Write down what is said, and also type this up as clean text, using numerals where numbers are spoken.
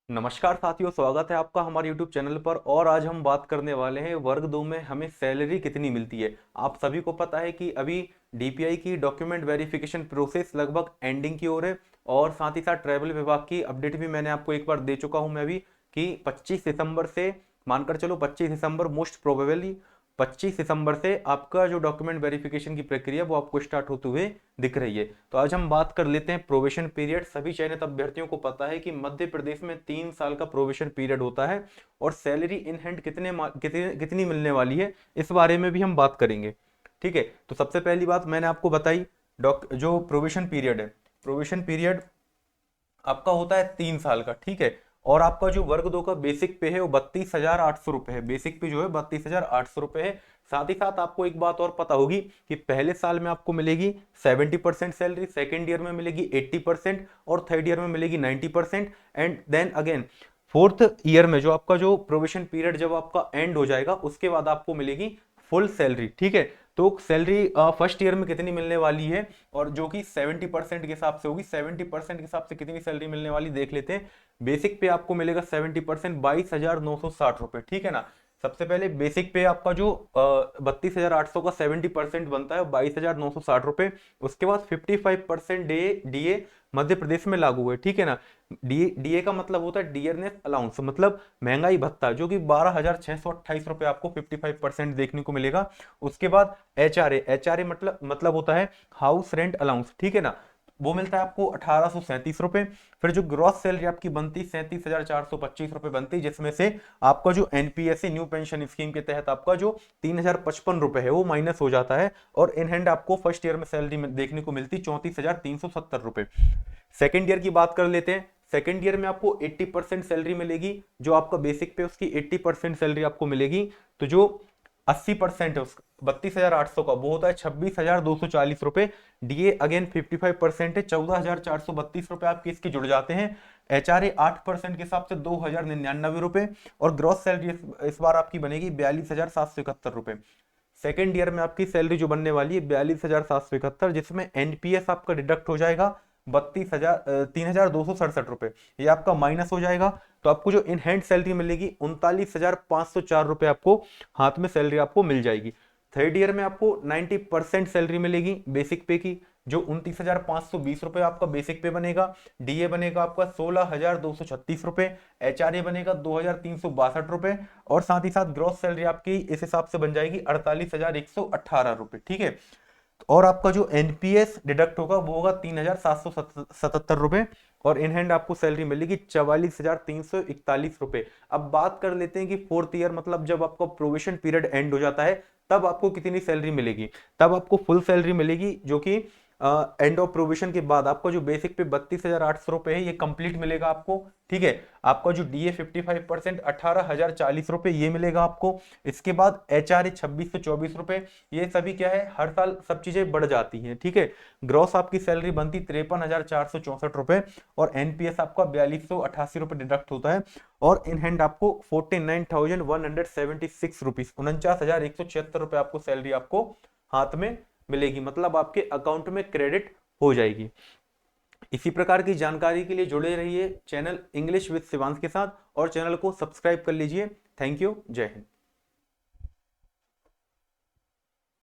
नमस्कार साथियों, स्वागत है आपका हमारे YouTube चैनल पर। और आज हम बात करने वाले हैं वर्ग दो में हमें सैलरी कितनी मिलती है। आप सभी को पता है कि अभी डीपीआई की डॉक्यूमेंट वेरिफिकेशन प्रोसेस लगभग एंडिंग की ओर है। और साथ ही साथ ट्रैवल विभाग की अपडेट भी मैंने आपको एक बार दे चुका हूं मैं अभी कि 25 दिसंबर से मानकर चलो 25 दिसंबर मोस्ट प्रोबेबली 25 दिसंबर से आपका जो डॉक्यूमेंट वेरिफिकेशन की प्रक्रिया वो आपको स्टार्ट होते हुए दिख रही है। तो आज हम बात कर लेते हैं प्रोबेशन पीरियड। सभी चयनित अभ्यर्थियों को पता है कि मध्य प्रदेश में 3 साल का प्रोबेशन पीरियड होता है और सैलरी इन हैंड कितनी मिलने वाली है इस बारे में भी हम बात करेंगे। ठीक है, तो सबसे पहली बात मैंने आपको बताई, जो प्रोबेशन पीरियड है, प्रोबेशन पीरियड आपका होता है 3 साल का। ठीक है, और आपका जो वर्ग दो का बेसिक पे है वो 32,800 रुपए है। बेसिक पे जो है 32,800 रुपए है। साथ ही साथ आपको एक बात और पता होगी कि पहले साल में आपको मिलेगी 70% सैलरी, सेकेंड ईयर में मिलेगी 80% और थर्ड ईयर में मिलेगी 90%। And then again fourth year में जो आपका जो प्रोविजन पीरियड जब आपका एंड हो जाएगा उसके बाद आपको मिलेगी फुल सैलरी। ठीक है, तो सैलरी फर्स्ट ईयर में कितनी मिलने वाली है और जो कि 70% के हिसाब से होगी। 70% के हिसाब से कितनी सैलरी मिलने वाली देख लेते हैं। बेसिक पे आपको मिलेगा 70% 22,960 रुपए। ठीक है ना। सबसे पहले बेसिक पे आपका जो 32,800 का 70% बनता है 22,960 रुपए। उसके बाद 55% डीए मध्य प्रदेश में लागू है। ठीक है ना। डीए का मतलब होता है डियरनेस अलाउंस, मतलब महंगाई भत्ता, जो कि 12,628 रुपए आपको 55% देखने को मिलेगा। उसके बाद एचआरए मतलब होता है हाउस रेंट अलाउंस। ठीक है ना, वो मिलता है आपको 1,837 रुपए। फिर जो ग्रॉस सैलरी आपकी बनती 37,425 रुपए बनती, जिसमें से आपका जो एनपीएससी न्यू पेंशन स्कीम के तहत आपका जो 3,055 रुपए है वो माइनस हो जाता है। और इन हैंड आपको फर्स्ट ईयर में सैलरी देखने को मिलती 34,370 रुपए। सेकेंड ईयर की बात कर लेते हैं। सेकेंड ईयर में आपको 80% सैलरी मिलेगी। जो आपका बेसिक पे उसकी 80% सैलरी आपको मिलेगी। तो जो 80% है उस 32,800 का वो होता है 26,240 रुपए। डीए अगेन 55% है 14,432 रुपए आपके इसके जुड़ जाते हैं। एचआरए 8% के हिसाब से 2,099 रुपए। और ग्रॉस सैलरी इस बार आपकी बनेगी 42,771 रुपए। सेकेंड ईयर में आपकी सैलरी जो बनने वाली है 42,771, जिसमें एनपीएस आपका डिडक्ट हो जाएगा 3,267 रुपए, ये आपका माइनस हो जाएगा। तो आपको जो इन हैंड सैलरी मिलेगी 39,504 रुपए आपको हाथ में सैलरी आपको मिल जाएगी। थर्ड ईयर में आपको 90% सैलरी मिलेगी बेसिक पे की, जो 29,520 रुपए आपका बेसिक पे बनेगा। डीए बनेगा आपका 16,236 रुपए। एचआरए बनेगा 2,362 रुपए। और साथ ही साथ ग्रॉस सैलरी आपकी इस हिसाब से बन जाएगी 48,118 रुपए। ठीक है, और आपका जो एनपीएस डिडक्ट होगा वो होगा 3,777 रुपए। और इन हैंड आपको सैलरी मिलेगी 44,341 रुपए। अब बात कर लेते हैं कि फोर्थ ईयर मतलब जब आपका प्रोविजन पीरियड एंड हो जाता है तब आपको कितनी सैलरी मिलेगी। तब आपको फुल सैलरी मिलेगी, जो कि एंड ऑफ प्रोविजन के बाद आपका जो बेसिक पे 32,800 रुपए है ये कंप्लीट मिलेगा आपको। ठीक है, आपका जो डीए 55% 18,040 रुपए ये मिलेगा आपको। इसके बाद एचआरए 26,024 रुपए। ये सभी क्या है, हर साल सब चीजें बढ़ जाती हैं। ठीक है, ग्रॉस आपकी सैलरी बनती 53,464 रुपए। और एनपीएस आपका 4,288 रुपए डिडक्ट होता है। और इन हैंड आपको 49,176 रुपीज 49,176 रुपए आपको सैलरी आपको हाथ में मिलेगी, मतलब आपके अकाउंट में क्रेडिट हो जाएगी। इसी प्रकार की जानकारी के लिए जुड़े रहिए चैनल इंग्लिश विद शिवांश के साथ और चैनल को सब्सक्राइब कर लीजिए। थैंक यू, जय हिंद।